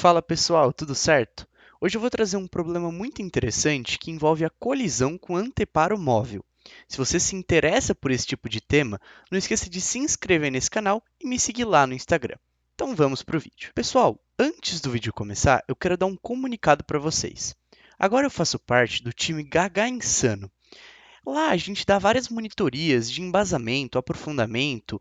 Fala pessoal, tudo certo? Hoje eu vou trazer um problema muito interessante que envolve a colisão com o anteparo móvel. Se você se interessa por esse tipo de tema, não esqueça de se inscrever nesse canal e me seguir lá no Instagram. Então vamos para o vídeo. Pessoal, antes do vídeo começar, eu quero dar um comunicado para vocês. Agora eu faço parte do time Gaga Insano. Lá a gente dá várias monitorias de embasamento, aprofundamento,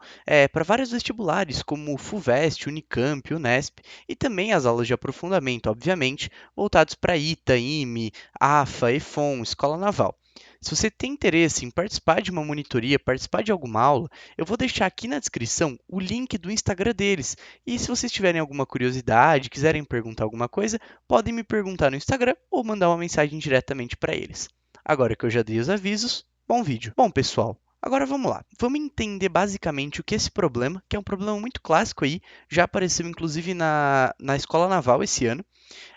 para vários vestibulares, como o FUVEST, Unicamp, Unesp, e também as aulas de aprofundamento, obviamente, voltados para ITA, IME, AFA, EFON, Escola Naval. Se você tem interesse em participar de uma monitoria, participar de alguma aula, eu vou deixar aqui na descrição o link do Instagram deles. E se vocês tiverem alguma curiosidade, quiserem perguntar alguma coisa, podem me perguntar no Instagram ou mandar uma mensagem diretamente para eles. Agora que eu já dei os avisos, bom vídeo. Bom, pessoal, agora vamos lá. Vamos entender basicamente o que é esse problema, que é um problema muito clássico aí, já apareceu inclusive na Escola Naval esse ano.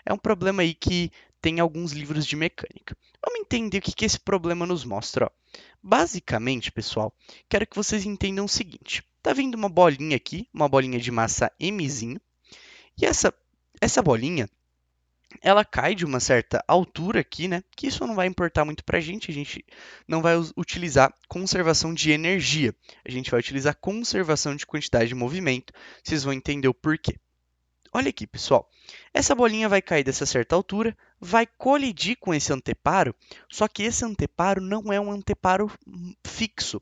É um problema aí que tem alguns livros de mecânica. Vamos entender o que esse problema nos mostra. Ó. Basicamente, pessoal, quero que vocês entendam o seguinte. Tá vendo uma bolinha aqui, uma bolinha de massa Mzinho, e essa bolinha ela cai de uma certa altura aqui, né? Que isso não vai importar muito para a gente não vai utilizar conservação de energia, a gente vai utilizar conservação de quantidade de movimento, vocês vão entender o porquê. Olha aqui, pessoal, essa bolinha vai cair dessa certa altura, vai colidir com esse anteparo, só que esse anteparo não é um anteparo fixo.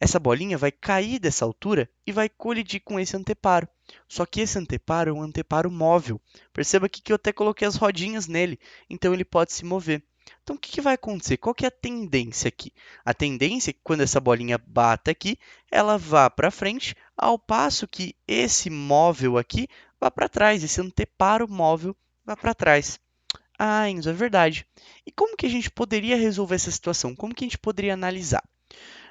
Essa bolinha vai cair dessa altura e vai colidir com esse anteparo. Só que esse anteparo é um anteparo móvel. Perceba aqui que eu até coloquei as rodinhas nele, então ele pode se mover. Então, o que vai acontecer? Qual que é a tendência aqui? A tendência é que quando essa bolinha bata aqui, ela vá para frente, ao passo que esse móvel aqui vá para trás, esse anteparo móvel vá para trás. Ah, Enzo, é verdade. E como que a gente poderia resolver essa situação? Como que a gente poderia analisar?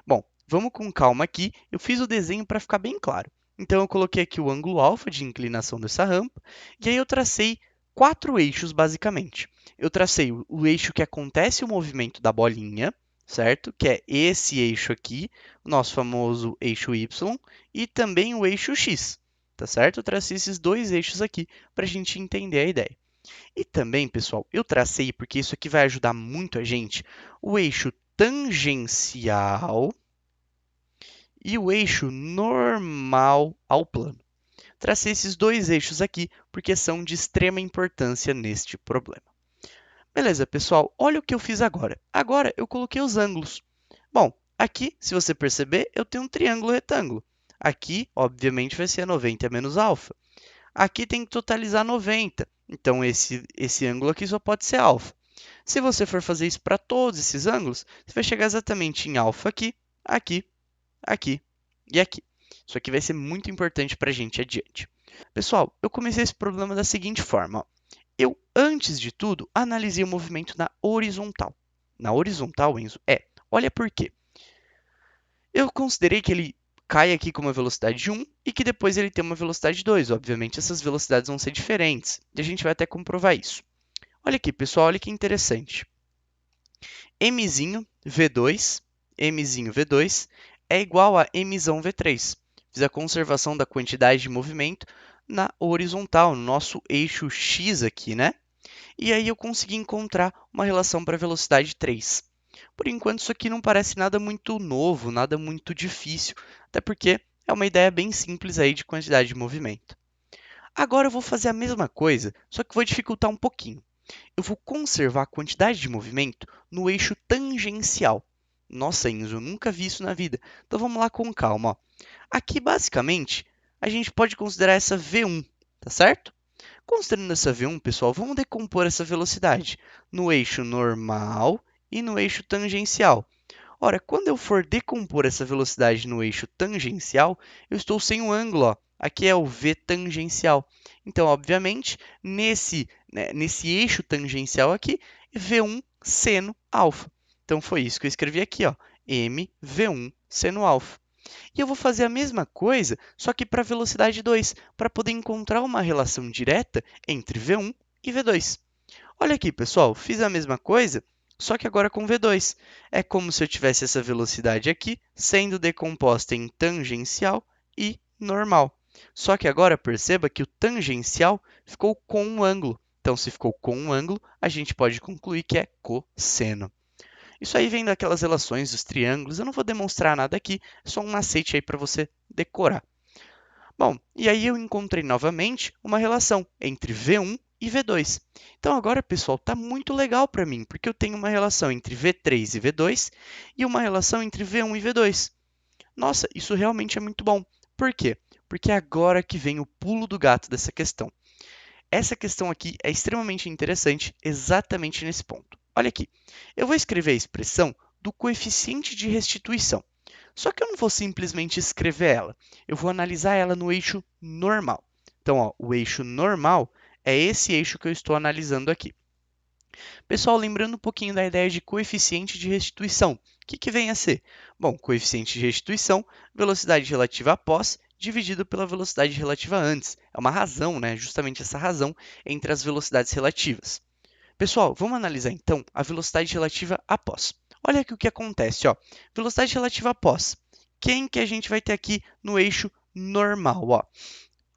Bom, vamos com calma aqui. Eu fiz o desenho para ficar bem claro. Então, eu coloquei aqui o ângulo alfa de inclinação dessa rampa, e aí eu tracei 4 eixos, basicamente. Eu tracei o eixo que acontece o movimento da bolinha, certo? Que é esse eixo aqui, o nosso famoso eixo Y, e também o eixo X, tá certo? Eu tracei esses dois eixos aqui para a gente entender a ideia. E também, pessoal, eu tracei, porque isso aqui vai ajudar muito a gente, o eixo tangencial e o eixo normal ao plano. Tracei esses dois eixos aqui porque são de extrema importância neste problema. Beleza, pessoal, olha o que eu fiz agora. Agora eu coloquei os ângulos. Bom, aqui, se você perceber, eu tenho um triângulo retângulo. Aqui, obviamente, vai ser 90 menos alfa. Aqui tem que totalizar 90, então esse ângulo aqui só pode ser alfa. Se você for fazer isso para todos esses ângulos, você vai chegar exatamente em alfa aqui, aqui, aqui e aqui. Isso aqui vai ser muito importante para a gente adiante. Pessoal, eu comecei esse problema da seguinte forma. Ó. Eu, antes de tudo, analisei o movimento na horizontal. Na horizontal, Enzo, olha por quê. Eu considerei que ele cai aqui com uma velocidade de 1 e que depois ele tem uma velocidade de 2. Obviamente, essas velocidades vão ser diferentes. E a gente vai até comprovar isso. Olha aqui, pessoal, olha que interessante. Mzinho V2, Mzinho V2 é igual a Mzão V3. Fiz a conservação da quantidade de movimento na horizontal, no nosso eixo X aqui, né? E aí eu consegui encontrar uma relação para velocidade 3. Por enquanto, isso aqui não parece nada muito novo, nada muito difícil, até porque é uma ideia bem simples aí de quantidade de movimento. Agora eu vou fazer a mesma coisa, só que vou dificultar um pouquinho. Eu vou conservar a quantidade de movimento no eixo tangencial. Nossa, Enzo, eu nunca vi isso na vida. Então vamos lá com calma. Ó. Aqui, basicamente, a gente pode considerar essa V1, tá certo? Considerando essa V1, pessoal, vamos decompor essa velocidade no eixo normal e no eixo tangencial. Ora, quando eu for decompor essa velocidade no eixo tangencial, eu estou sem o ângulo. Ó. Aqui é o v tangencial. Então, obviamente, nesse eixo tangencial aqui, V1 seno alfa. Então, foi isso que eu escrevi aqui, ó, mv1 seno alfa. E eu vou fazer a mesma coisa, só que para a velocidade 2, para poder encontrar uma relação direta entre V1 e V2. Olha aqui, pessoal, fiz a mesma coisa, só que agora com V2. É como se eu tivesse essa velocidade aqui sendo decomposta em tangencial e normal. Só que agora perceba que o tangencial ficou com um ângulo. Então, se ficou com um ângulo, a gente pode concluir que é cosseno. Isso aí vem daquelas relações dos triângulos. Eu não vou demonstrar nada aqui, é só um macete aí para você decorar. Bom, e aí eu encontrei novamente uma relação entre V1 e V2. Então agora, pessoal, está muito legal para mim, porque eu tenho uma relação entre V3 e V2 e uma relação entre V1 e V2. Nossa, isso realmente é muito bom. Por quê? Porque é agora que vem o pulo do gato dessa questão. Essa questão aqui é extremamente interessante exatamente nesse ponto. Olha aqui, eu vou escrever a expressão do coeficiente de restituição. Só que eu não vou simplesmente escrever ela, eu vou analisar ela no eixo normal. Então, ó, o eixo normal é esse eixo que eu estou analisando aqui. Pessoal, lembrando um pouquinho da ideia de coeficiente de restituição. O que vem a ser? Bom, coeficiente de restituição, velocidade relativa após, dividido pela velocidade relativa antes. É uma razão, né? Justamente essa razão entre as velocidades relativas. Pessoal, vamos analisar então a velocidade relativa após. Olha aqui o que acontece, ó. Velocidade relativa após. Quem que a gente vai ter aqui no eixo normal, ó?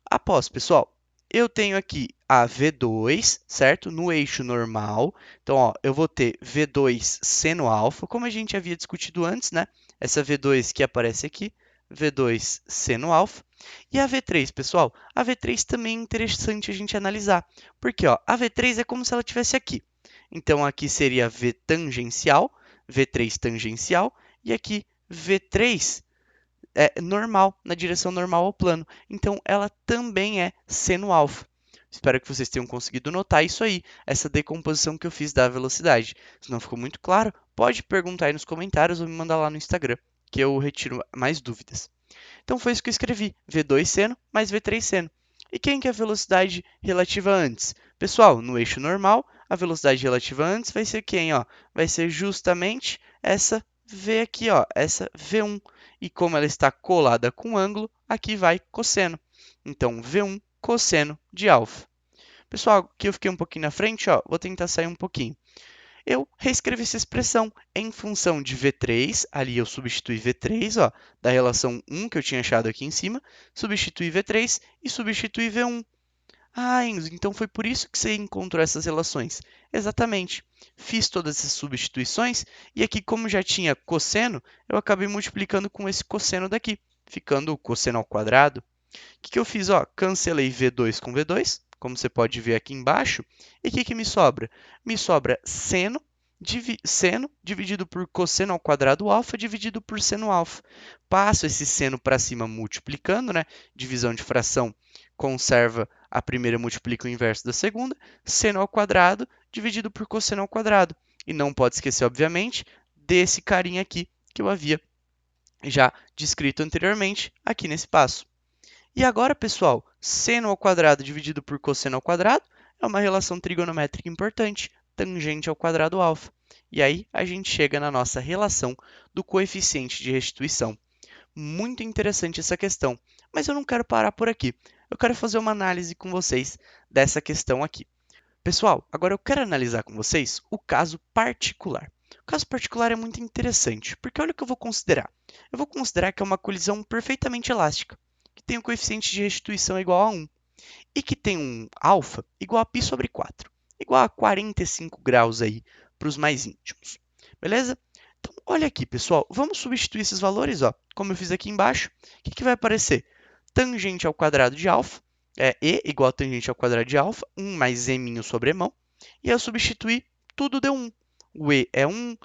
Após, pessoal, eu tenho aqui a V2, certo? No eixo normal. Então, ó, eu vou ter V2 seno alfa, como a gente havia discutido antes, né? Essa V2 que aparece aqui, V2 seno alfa. E a V3, pessoal, a V3 também é interessante a gente analisar, porque ó, a V3 é como se ela estivesse aqui. Então, aqui seria V tangencial, V3 tangencial, e aqui V3 normal, na direção normal ao plano. Então, ela também é seno alfa. Espero que vocês tenham conseguido notar isso aí, essa decomposição que eu fiz da velocidade. Se não ficou muito claro, pode perguntar aí nos comentários ou me mandar lá no Instagram, que eu retiro mais dúvidas. Então, foi isso que eu escrevi, V2 seno mais V3 seno. E quem que é a velocidade relativa antes? Pessoal, no eixo normal, a velocidade relativa antes vai ser quem? Ó? Vai ser justamente essa V aqui, ó, essa V1. E como ela está colada com ângulo, aqui vai cosseno. Então, V1 cosseno de alfa. Pessoal, aqui eu fiquei um pouquinho na frente, ó, vou tentar sair um pouquinho. Eu reescrevi essa expressão em função de V3, ali eu substituí V3, ó, da relação 1 que eu tinha achado aqui em cima, substituí V3 e substituí V1. Ah, Enzo, então foi por isso que você encontrou essas relações. Exatamente. Fiz todas essas substituições e aqui, como já tinha cosseno, eu acabei multiplicando com esse cosseno daqui, ficando o cosseno ao quadrado. O que eu fiz? Ó, cancelei V2 com V2, como você pode ver aqui embaixo. E o que me sobra? Me sobra seno dividido por cosseno ao quadrado alfa dividido por seno alfa. Passo esse seno para cima multiplicando, né? Divisão de fração conserva a primeira, multiplica o inverso da segunda. Seno ao quadrado dividido por cosseno ao quadrado. E não pode esquecer, obviamente, desse carinha aqui que eu havia já descrito anteriormente aqui nesse passo. E agora, pessoal, seno ao quadrado dividido por cosseno ao quadrado é uma relação trigonométrica importante, tangente ao quadrado alfa. E aí a gente chega na nossa relação do coeficiente de restituição. Muito interessante essa questão, mas eu não quero parar por aqui. Eu quero fazer uma análise com vocês dessa questão aqui. Pessoal, agora eu quero analisar com vocês o caso particular. O caso particular é muito interessante, porque olha o que eu vou considerar. Eu vou considerar que é uma colisão perfeitamente elástica, que tem um coeficiente de restituição igual a 1, e que tem um alfa igual a π sobre 4, igual a 45 graus aí para os mais íntimos. Beleza? Então, olha aqui, pessoal, vamos substituir esses valores, ó, como eu fiz aqui embaixo. O que vai aparecer? Tangente ao quadrado de alfa, E igual a tangente ao quadrado de alfa, 1 mais m sobre mão, e eu substituir, tudo deu 1. O E é 1,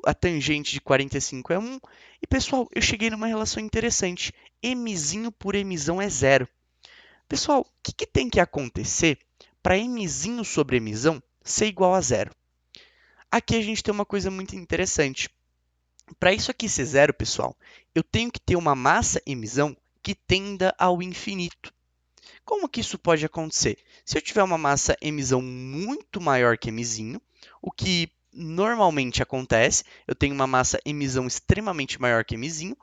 a tangente de 45 é 1, e pessoal, eu cheguei numa relação interessante, mzinho por mzão é zero. Pessoal, o que tem que acontecer para mzinho sobre mzão ser igual a zero? Aqui a gente tem uma coisa muito interessante. Para isso aqui ser zero, pessoal, eu tenho que ter uma massa mzão que tenda ao infinito. Como que isso pode acontecer? Se eu tiver uma massa mzão muito maior que mzinho, o que normalmente acontece, eu tenho uma massa mzão extremamente maior que mzinho,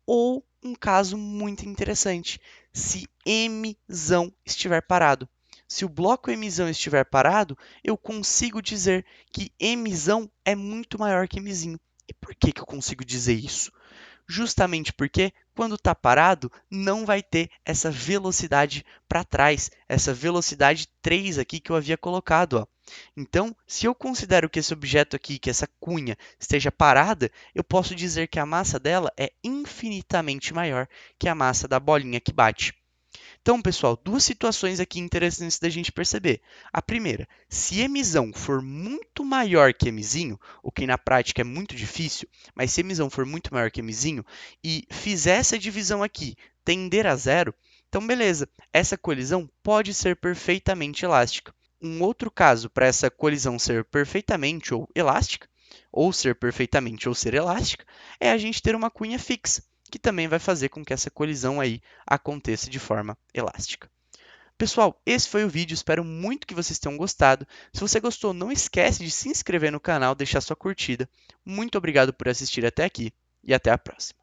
ou um caso muito interessante, se mzão estiver parado. Se o bloco mzão estiver parado, eu consigo dizer que mzão é muito maior que mzinho. E por que eu consigo dizer isso? Justamente porque quando está parado, não vai ter essa velocidade para trás, essa velocidade 3 aqui que eu havia colocado, ó. Então, se eu considero que esse objeto aqui, que essa cunha, esteja parada, eu posso dizer que a massa dela é infinitamente maior que a massa da bolinha que bate. Então, pessoal, duas situações aqui interessantes da gente perceber. A primeira, se emisão for muito maior que emizinho, o que na prática é muito difícil, mas se emisão for muito maior que emizinho e fizer essa divisão aqui tender a zero, então beleza, essa colisão pode ser perfeitamente elástica. Um outro caso para essa colisão ser perfeitamente ou elástica, ou ser perfeitamente ou ser elástica, é a gente ter uma cunha fixa, que também vai fazer com que essa colisão aí aconteça de forma elástica. Pessoal, esse foi o vídeo, espero muito que vocês tenham gostado. Se você gostou, não esquece de se inscrever no canal, deixar sua curtida. Muito obrigado por assistir até aqui e até a próxima.